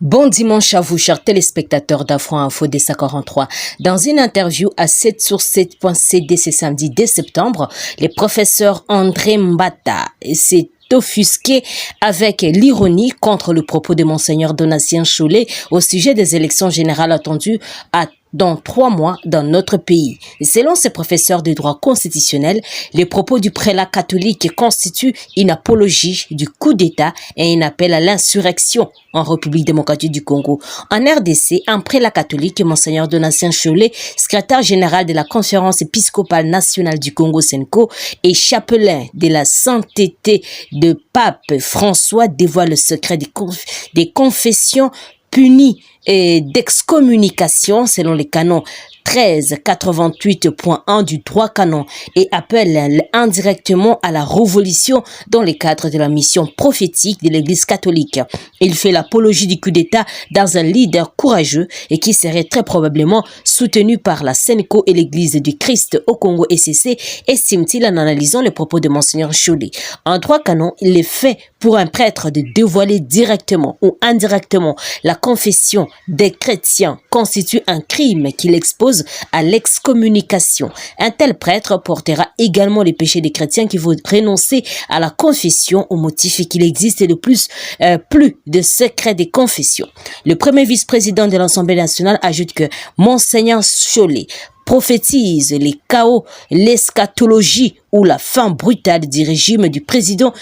Bon dimanche à vous, chers téléspectateurs d'Afro Info DESA 43. Dans une interview à 7sur7.cd ce samedi 2 septembre, le professeur André Mbata s'est offusqué avec l'ironie contre le propos de Monseigneur Donatien Cholet au sujet des élections générales attendues dans 3 mois dans notre pays. Selon ces professeurs de droit constitutionnel, les propos du prélat catholique constituent une apologie du coup d'État et un appel à l'insurrection en République démocratique du Congo. En RDC, un prélat catholique, Monseigneur Donatien Cholet, secrétaire général de la Conférence épiscopale nationale du Congo Senko et chapelain de la sainteté de Pape François, dévoile le secret des confessions punies et d'excommunication selon les canons 1388.1 du droit canon et appelle indirectement à la révolution dans le cadre de la mission prophétique de l'Église catholique. Il fait l'apologie du coup d'État dans un leader courageux et qui serait très probablement soutenu par la Senko et l'Église du Christ au Congo SCC, estime-t-il en analysant les propos de Monseigneur Cholet. En droit canon, il est fait pour un prêtre de dévoiler directement ou indirectement la confession des chrétiens constitue un crime qu'il expose à l'excommunication. Un tel prêtre portera également les péchés des chrétiens qui vont renoncer à la confession au motif qu'il existe de plus de secrets des confessions. Le premier vice-président de l'Assemblée nationale ajoute que Monseigneur Cholet prophétise les chaos, l'eschatologie ou la fin brutale du régime du président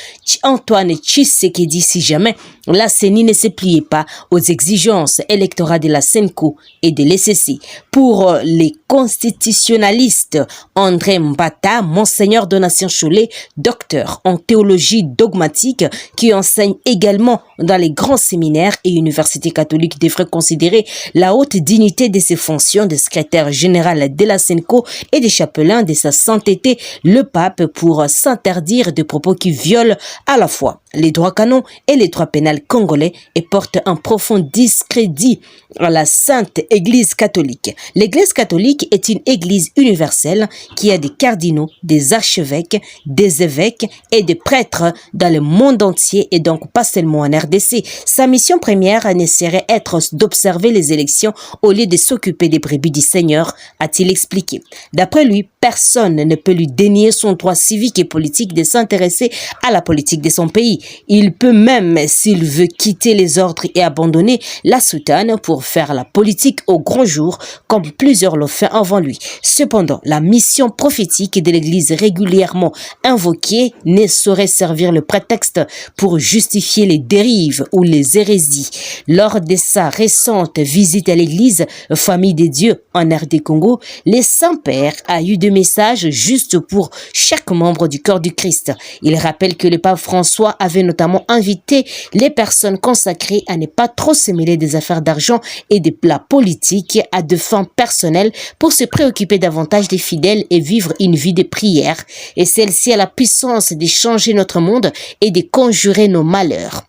Antoine Tshisekedi si jamais la CENI ne se pliait pas aux exigences électorales de la Senko et de l'ECC. Pour les constitutionnalistes, André Mbata, Monseigneur Donatien Cholet, docteur en théologie dogmatique, qui enseigne également dans les grands séminaires et universités catholiques, devrait considérer la haute dignité de ses fonctions de secrétaire général de la Senko et de chapelain de sa sainteté, le pape, pour s'interdire de propos qui violent à la fois les droits canons et les droits pénals congolais et portent un profond discrédit à la Sainte Église catholique. L'Église catholique est une église universelle qui a des cardinaux, des archevêques, des évêques et des prêtres dans le monde entier et donc pas seulement en RDC. Sa mission première ne serait être d'observer les élections au lieu de s'occuper des brebis du Seigneur, a-t-il expliqué. D'après lui, personne ne peut lui dénier son droit civique et politique de s'intéresser à la politique de son pays. Il peut même, s'il veut, quitter les ordres et abandonner la soutane pour faire la politique au grand jour, comme plusieurs l'ont fait avant lui. Cependant, la mission prophétique de l'Église régulièrement invoquée ne saurait servir le prétexte pour justifier les dérives ou les hérésies. Lors de sa récente visite à l'Église Famille des Dieux en RD Congo, le Saint-Père a eu des messages juste pour chaque membre du corps du Christ. Il rappelle que le pape François avait notamment invité les personnes consacrées à ne pas trop se mêler des affaires d'argent et de la politique à des fins personnelles pour se préoccuper davantage des fidèles et vivre une vie de prière. Et celle-ci a la puissance de changer notre monde et de conjurer nos malheurs.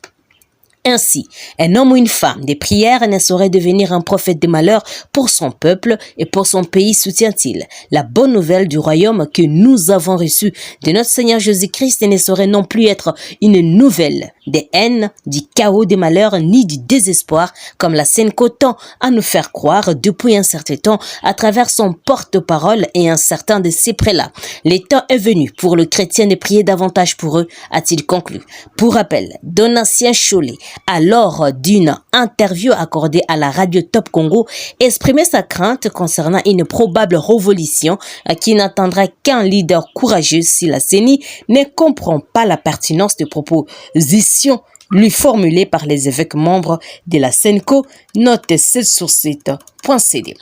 Ainsi, un homme ou une femme de prière ne saurait devenir un prophète de malheur pour son peuple et pour son pays, soutient-il. La bonne nouvelle du royaume que nous avons reçue de notre Seigneur Jésus-Christ ne saurait non plus être une nouvelle de haine, du chaos, des malheurs, ni du désespoir, comme la Senko tend à nous faire croire depuis un certain temps à travers son porte-parole et un certain de ses prélats. Le temps est venu pour le chrétien de prier davantage pour eux, a-t-il conclu. Pour rappel, Donatien Cholet, lors d'une interview accordée à la radio Top Congo, exprimait sa crainte concernant une probable révolution qui n'attendra qu'un leader courageux si la CENI ne comprend pas la pertinence des propositions lui formulées par les évêques membres de la Senko, note 7sur7.cd.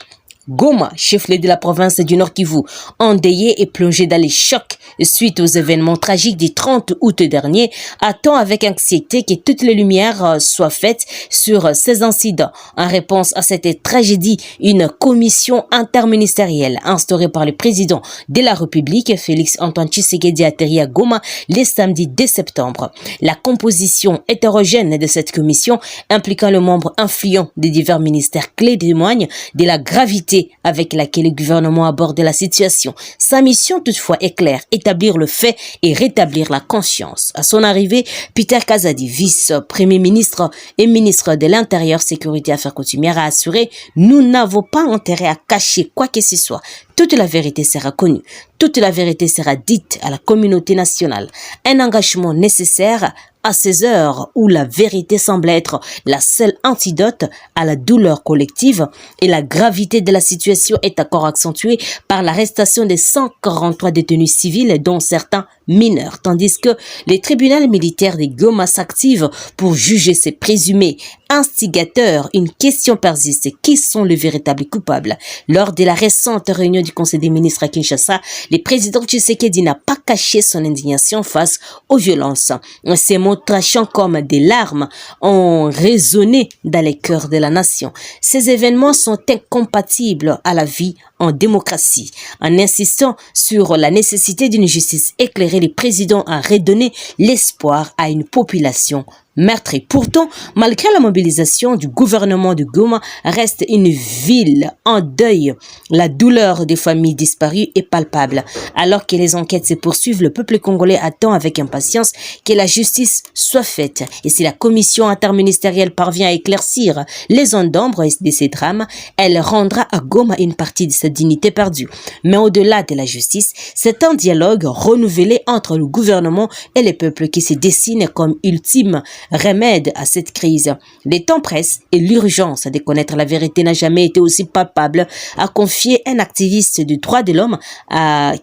Goma, chef-lieu de la province du Nord Kivu, endeuillé et plongé dans les chocs suite aux événements tragiques du 30 août dernier, attend avec anxiété que toutes les lumières soient faites sur ces incidents. En réponse à cette tragédie, une commission interministérielle instaurée par le président de la République, Félix Antoine Tshisekedi, atterrit à Goma le samedi 2 septembre. La composition hétérogène de cette commission, impliquant le membre influent des divers ministères clés, témoigne de la gravité avec laquelle le gouvernement aborde la situation. Sa mission toutefois est claire et établir le fait et rétablir la conscience. À son arrivée, Peter Kazadi, vice-premier ministre et ministre de l'Intérieur, Sécurité et Affaires coutumières, a assuré « Nous n'avons pas intérêt à cacher quoi que ce soit. Toute la vérité sera connue. Toute la vérité sera dite à la communauté nationale. Un engagement nécessaire à ces heures où la vérité semble être la seule antidote à la douleur collective et la gravité de la situation est encore accentuée par l'arrestation des 143 détenus civils dont certains mineurs, tandis que les tribunaux militaires de Goma s'activent pour juger ces présumés instigateurs. Une question persiste: qui sont les véritables coupables? Lors de la récente réunion du Conseil des ministres à Kinshasa, le président Tshisekedi n'a pas caché son indignation face aux violences. Ces mots trachant comme des larmes ont résonné dans les cœurs de la nation. Ces événements sont incompatibles à la vie en démocratie. En insistant sur la nécessité d'une justice éclairée, le président a redonné l'espoir à une population meurtrie. Pourtant, malgré la mobilisation du gouvernement de Goma, reste une ville en deuil. La douleur des familles disparues est palpable. Alors que les enquêtes se poursuivent, le peuple congolais attend avec impatience que la justice soit faite. Et si la commission interministérielle parvient à éclaircir les zones d'ombre de ces drames, elle rendra à Goma une partie de sa dignité perdue. Mais au-delà de la justice, c'est un dialogue renouvelé entre le gouvernement et les peuples qui se dessine comme ultime remède à cette crise. Les temps pressent et l'urgence de connaître la vérité n'a jamais été aussi palpable, a confié un activiste du droit de l'homme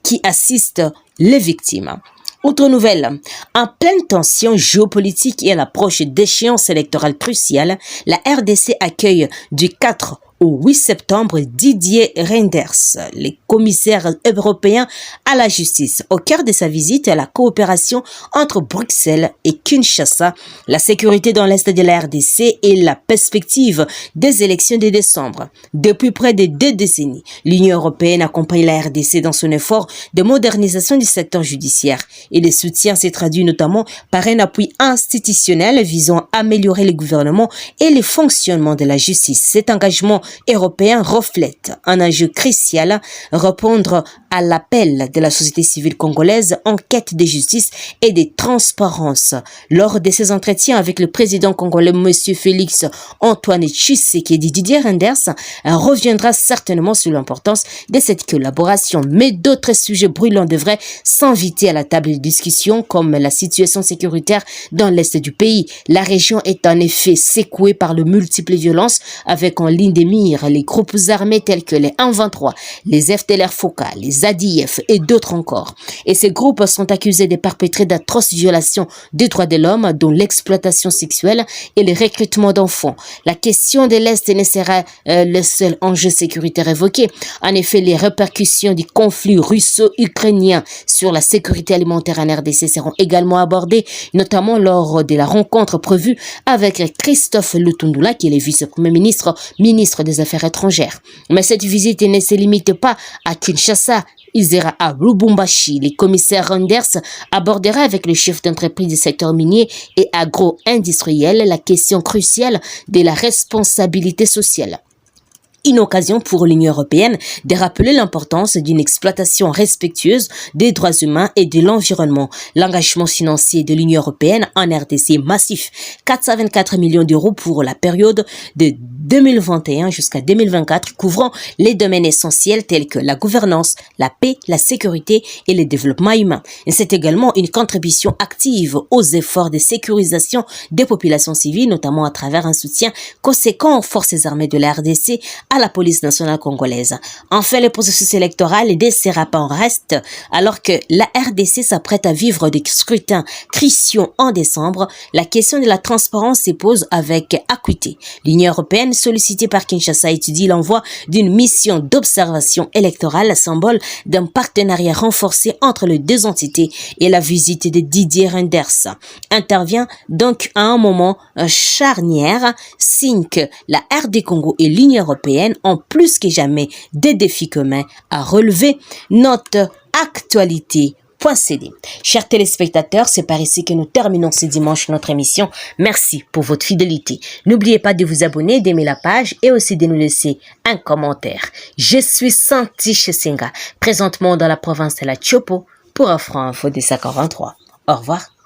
qui assiste les victimes. Autre nouvelle, en pleine tension géopolitique et à l'approche d'échéances électorales cruciales, la RDC accueille du 4 au 8 septembre Didier Reynders, le commissaire européen à la justice. Au cœur de sa visite, la coopération entre Bruxelles et Kinshasa, la sécurité dans l'est de la RDC et la perspective des élections de décembre. Depuis près de 2 décennies, l'Union européenne accompagne la RDC dans son effort de modernisation du secteur judiciaire et le soutien s'est traduit notamment par un appui institutionnel visant à améliorer le gouvernement et le fonctionnement de la justice. Cet engagement européen reflète un enjeu crucial: répondre à l'appel de la société civile congolaise en quête de justice et de transparence. Lors de ses entretiens avec le président congolais M. Félix Antoine Tshisekedi, Didier Reynders reviendra certainement sur l'importance de cette collaboration, mais d'autres sujets brûlants devraient s'inviter à la table de discussion, comme la situation sécuritaire dans l'est du pays. La région est en effet secouée par de multiples violences, avec en ligne de mire les groupes armés tels que les M23, les FDLR Foka, les ADF et d'autres encore. Et ces groupes sont accusés de perpétrer d'atroces violations des droits de l'homme, dont l'exploitation sexuelle et le recrutement d'enfants. La question de l'Est ne sera le seul enjeu sécuritaire évoqué. En effet, les répercussions du conflit russo-ukrainien sur la sécurité alimentaire en RDC seront également abordées, notamment lors de la rencontre prévue avec Christophe Lutundula, qui est le vice-premier ministre, ministre des Affaires étrangères. Mais cette visite ne se limite pas à Kinshasa. Il ira à Lubumbashi. Le commissaire Reynders abordera avec le chef d'entreprise du secteur minier et agro-industriel la question cruciale de la responsabilité sociale. Une occasion pour l'Union européenne de rappeler l'importance d'une exploitation respectueuse des droits humains et de l'environnement. L'engagement financier de l'Union européenne en RDC est massif: 424 millions d'euros pour la période de 2021 jusqu'à 2024, couvrant les domaines essentiels tels que la gouvernance, la paix, la sécurité et le développement humain. Et c'est également une contribution active aux efforts de sécurisation des populations civiles, notamment à travers un soutien conséquent aux forces armées de la RDC, à la police nationale congolaise. Enfin, le processus électoral des en reste, alors que la RDC s'apprête à vivre des scrutins cruciaux en décembre. La question de la transparence se pose avec acuité. L'Union européenne, sollicitée par Kinshasa, étudie l'envoi d'une mission d'observation électorale, symbole d'un partenariat renforcé entre les deux entités, et la visite de Didier Reynders intervient donc à un moment charnière, signe que la RD Congo et l'Union européenne ont plus que jamais des défis communs à relever. Notre actualité.cd. Chers téléspectateurs, c'est par ici que nous terminons ce dimanche notre émission. Merci pour votre fidélité. N'oubliez pas de vous abonner, d'aimer la page et aussi de nous laisser un commentaire. Je suis Santi Chesenga, présentement dans la province de la Chopo, pour Afro Info des 543. Au revoir.